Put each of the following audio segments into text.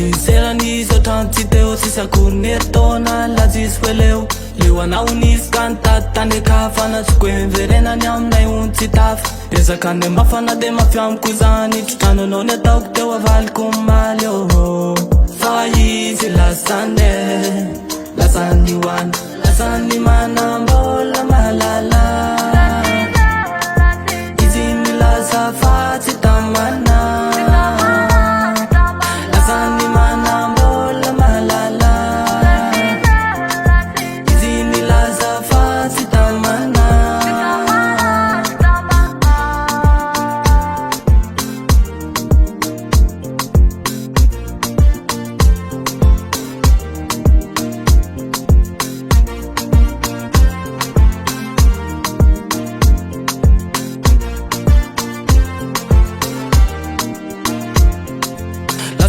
Sincerani so tantiteo sisa cornetona la disweleo Liwana unis canta tane kafana squenverena nyamna untitaf Esa kande mafana de mafiam kuzani tutano no ne dokte wa valkumalio Fayi si la sandi wan la sandi manambo la malala Izini la safati tamana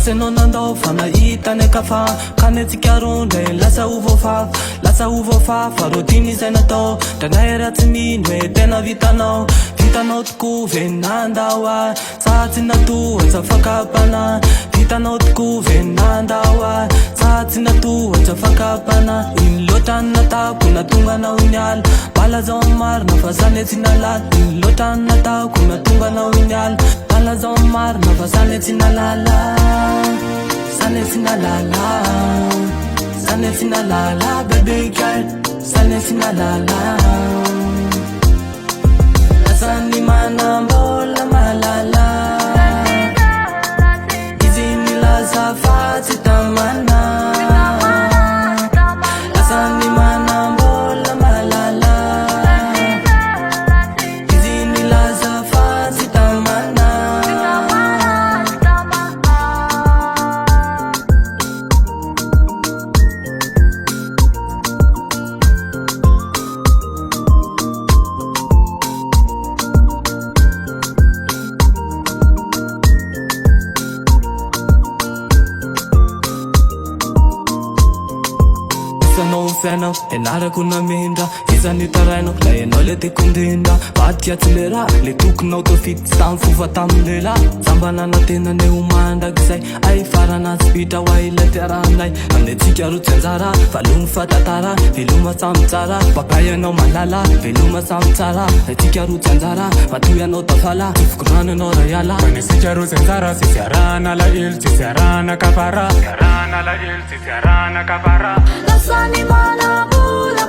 Se non andò fana itane kafa kane tikarunde lasa uvo fa farotini senato tanera tsinwe tena vitano tku venandawa satina tu tsafakapana vitano tku venandawa satina tu tsafakapana in lotana ta kuna tunga na unyal bala zomar na fasane tinala in lotana ta kuna tunga na unyal bala zomar na fasane tinala Sanetina la la, baby girl. Sanetina la la. Lasani manambo la malala. Izini la safati tamana. Lasani manambo la malala. Izini la safati tamana. Feno enara kuna mindra izani taraino la enole te kundinda batia tilera le tukno to fit stam fuva tamlela sambana na tena ne umanda gisai ai farana spita waila teranai ande tikaru tenzara falum fatatara viluma samtsara papaya no malala viluma samtsara tikaru tenzara patuya no tafala fukrana no rayala ane tikaru tenzara sisiarana la il sisiarana kapara sisiarana la il sisiarana kapara Lasani manambo la